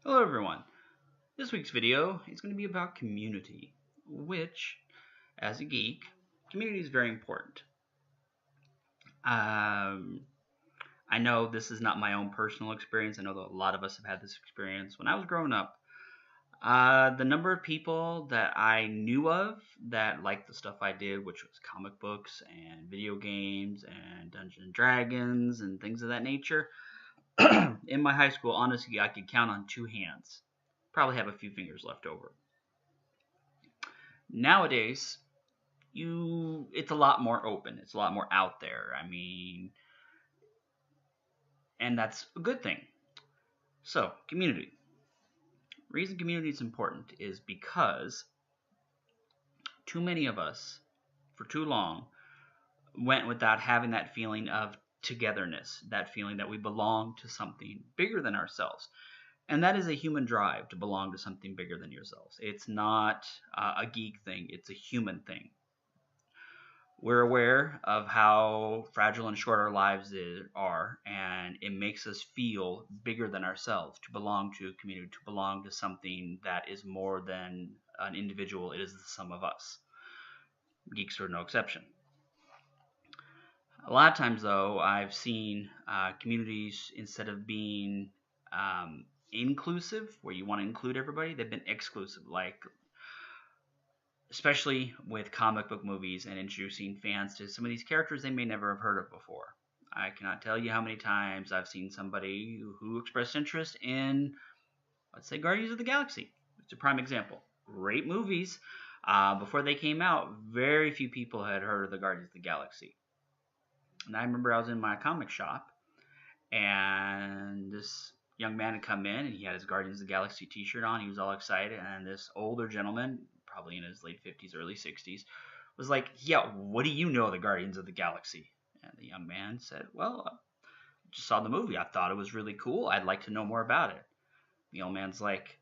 Hello everyone. This week's video is going to be about community, which, as a geek, community is very important. Um, I know this is not my own personal experience. I know that a lot of us have had this experience. When I was growing up, the number of people that I knew of that liked the stuff I did, which was comic books and video games and Dungeons and Dragons and things of that nature, in my high school, honestly, I could count on two hands. Probably have a few fingers left over. Nowadays, it's a lot more open. It's a lot more out there. And that's a good thing. So, community. Reason community is important is because too many of us, for too long, went without having that feeling of togetherness, that feeling that we belong to something bigger than ourselves. And that is a human drive to belong to something bigger than yourselves. It's not a geek thing, it's a human thing. We're aware of how fragile and short our lives are, and it makes us feel bigger than ourselves to belong to a community, to belong to something that is more than an individual. It is the sum of us. Geeks are no exception. A lot of times, though, I've seen communities, instead of being inclusive, where you want to include everybody, they've been exclusive, like especially with comic book movies and introducing fans to some of these characters they may never have heard of before. I cannot tell you how many times I've seen somebody who expressed interest in, let's say, Guardians of the Galaxy. It's a prime example. Great movies. Before they came out, very few people had heard of the Guardians of the Galaxy. And I remember I was in my comic shop, and this young man had come in, and he had his Guardians of the Galaxy t-shirt on. He was all excited, and this older gentleman, probably in his late 50s, early 60s, was like, yeah, what do you know of the Guardians of the Galaxy? And the young man said, well, I just saw the movie. I thought it was really cool. I'd like to know more about it. The old man's like,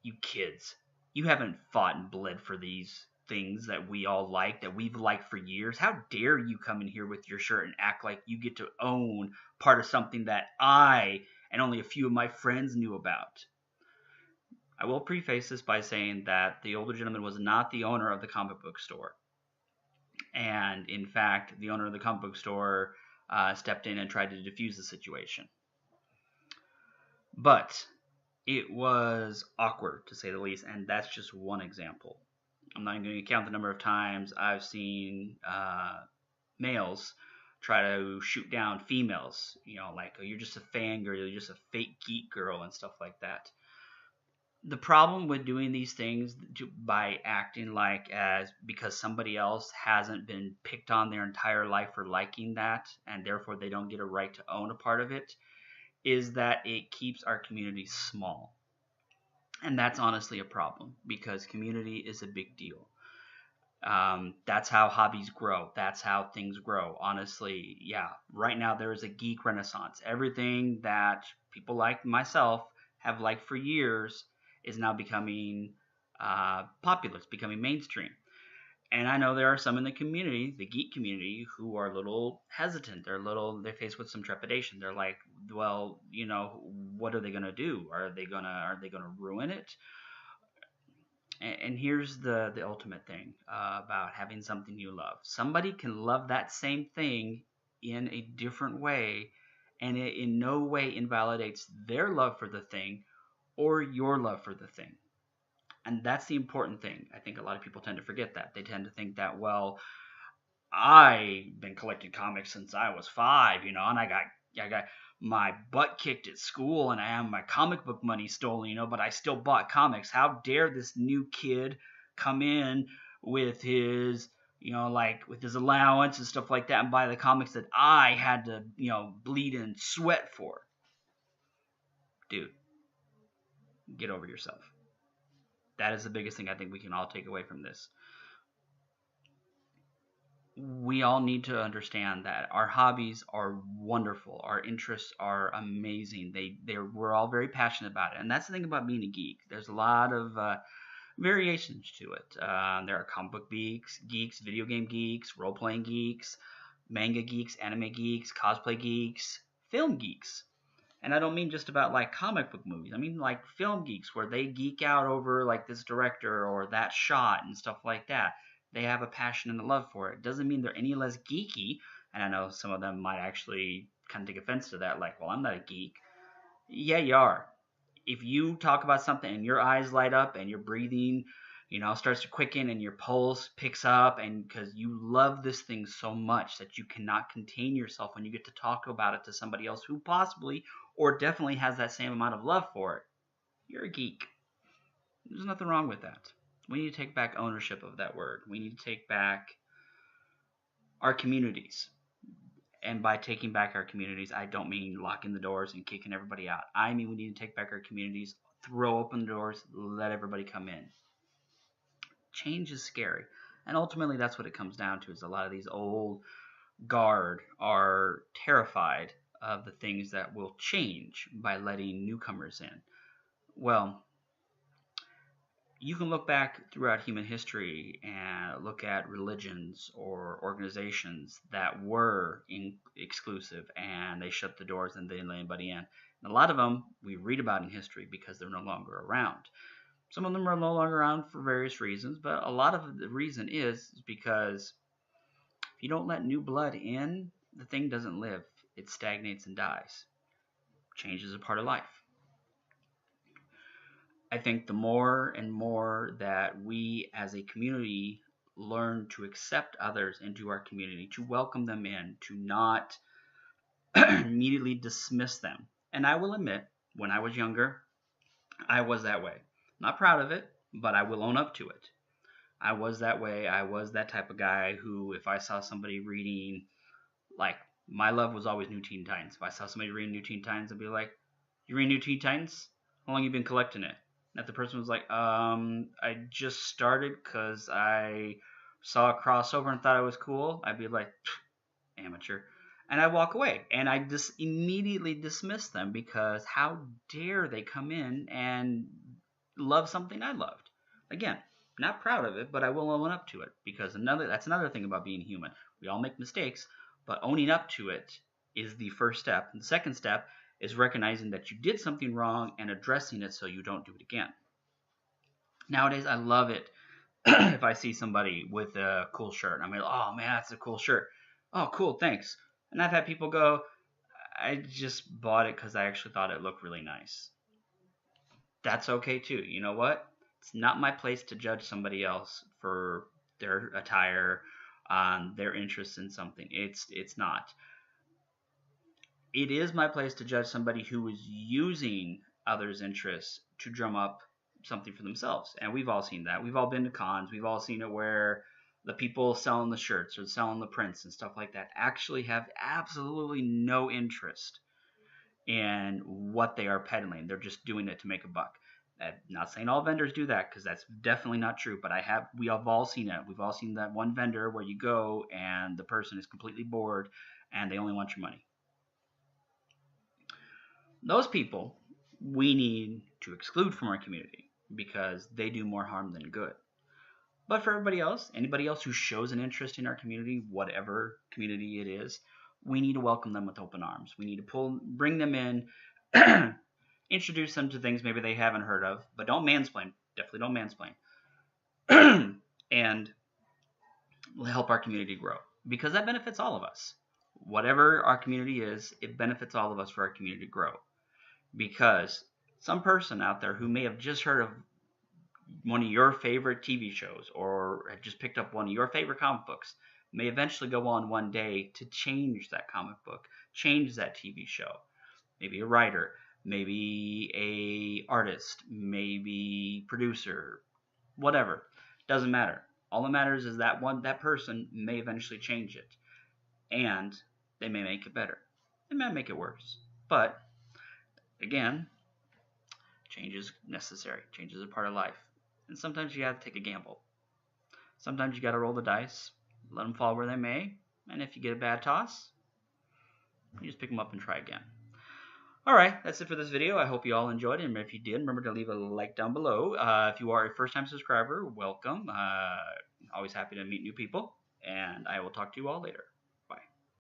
you kids, you haven't fought and bled for these things that we all like, that we've liked for years. How dare you come in here with your shirt and act like you get to own part of something that I and only a few of my friends knew about? I will preface this by saying that the older gentleman was not the owner of the comic book store. And in fact, the owner of the comic book store stepped in and tried to defuse the situation. But it was awkward, to say the least, and that's just one example. I'm not even going to count the number of times I've seen males try to shoot down females. Like, oh, you're just a fangirl, you're just a fake geek girl, and stuff like that. The problem with doing these things by acting like as because somebody else hasn't been picked on their entire life for liking that, and therefore they don't get a right to own a part of it, is that it keeps our community small. And that's honestly a problem, because community is a big deal. That's how hobbies grow. That's how things grow. Honestly, yeah, right now there is a geek renaissance. Everything that people like myself have liked for years is now becoming popular. It's becoming mainstream. And I know there are some in the community, the geek community, who are a little hesitant. They're faced with some trepidation. They're like, well, what are they gonna do? Are they gonna ruin it? And here's the ultimate thing about having something you love. Somebody can love that same thing in a different way, and it in no way invalidates their love for the thing or your love for the thing. And that's the important thing. I think a lot of people tend to forget that. They tend to think that, well, I've been collecting comics since I was 5, and I got my butt kicked at school, and I have my comic book money stolen, but I still bought comics. How dare this new kid come in with his, with his allowance and stuff like that and buy the comics that I had to, bleed and sweat for? Dude, get over yourself. That is the biggest thing I think we can all take away from this. We all need to understand that our hobbies are wonderful. Our interests are amazing. We're all very passionate about it. And that's the thing about being a geek. There's a lot of variations to it. There are comic book geeks, video game geeks, role-playing geeks, manga geeks, anime geeks, cosplay geeks, film geeks. And I don't mean just about like comic book movies. I mean like film geeks where they geek out over like this director or that shot and stuff like that. They have a passion and a love for it. Doesn't mean they're any less geeky. And I know some of them might actually kind of take offense to that. Like, well, I'm not a geek. Yeah, you are. If you talk about something and your eyes light up and your breathing, starts to quicken and your pulse picks up, and because you love this thing so much that you cannot contain yourself when you get to talk about it to somebody else who possibly or definitely has that same amount of love for it, you're a geek. There's nothing wrong with that. We need to take back ownership of that word. We need to take back our communities. And by taking back our communities, I don't mean locking the doors and kicking everybody out. I mean we need to take back our communities, throw open the doors, let everybody come in. Change is scary. And ultimately that's what it comes down to, is a lot of these old guard are terrified of the things that will change by letting newcomers in. Well, you can look back throughout human history and look at religions or organizations that were exclusive and they shut the doors and they didn't let anybody in. And a lot of them we read about in history because they're no longer around. Some of them are no longer around for various reasons, but a lot of the reason is because if you don't let new blood in, the thing doesn't live. It stagnates and dies. Change is a part of life. I think the more and more that we as a community learn to accept others into our community, to welcome them in, to not immediately dismiss them. And I will admit, when I was younger, I was that way. Not proud of it, but I will own up to it. I was that way. I was that type of guy who, if I saw somebody reading, like, my love was always New Teen Titans. If I saw somebody reading New Teen Titans, I'd be like, you read New Teen Titans? How long you been collecting it? And if the person was like, I just started because I saw a crossover and thought it was cool, I'd be like, amateur. And I walk away. And I just immediately dismiss them because how dare they come in and love something I loved. Again, not proud of it, but I will own up to it, because that's another thing about being human. We all make mistakes, but owning up to it is the first step. And the second step is recognizing that you did something wrong and addressing it so you don't do it again. Nowadays, I love it if I see somebody with a cool shirt. I'm like, oh man, that's a cool shirt. Oh, cool, thanks. And I've had people go, I just bought it because I actually thought it looked really nice. That's okay too. You know what? It's not my place to judge somebody else for their attire, their interest in something. It's not. It is my place to judge somebody who is using others' interests to drum up something for themselves. And we've all seen that. We've all been to cons. We've all seen it where the people selling the shirts or selling the prints and stuff like that actually have absolutely no interest in what they are peddling. They're just doing it to make a buck. I'm not saying all vendors do that, because that's definitely not true, but we have all seen it. We've all seen that one vendor where you go and the person is completely bored and they only want your money. Those people we need to exclude from our community because they do more harm than good. But for everybody else, anybody else who shows an interest in our community, whatever community it is, we need to welcome them with open arms. We need to bring them in, introduce them to things maybe they haven't heard of, but don't mansplain. Definitely don't mansplain. And help our community grow, because that benefits all of us. Whatever our community is, it benefits all of us for our community to grow. Because some person out there who may have just heard of one of your favorite TV shows or have just picked up one of your favorite comic books may eventually go on one day to change that comic book, change that TV show. Maybe a writer, maybe a artist, maybe producer, whatever. Doesn't matter. All that matters is that person may eventually change it, and they may make it better. They may make it worse, but again, change is necessary. Change is a part of life, and sometimes you have to take a gamble. Sometimes you got to roll the dice, let them fall where they may, and if you get a bad toss, you just pick them up and try again. Alright, that's it for this video. I hope you all enjoyed it, and if you did, remember to leave a like down below. If you are a first-time subscriber, welcome. Always happy to meet new people, and I will talk to you all later.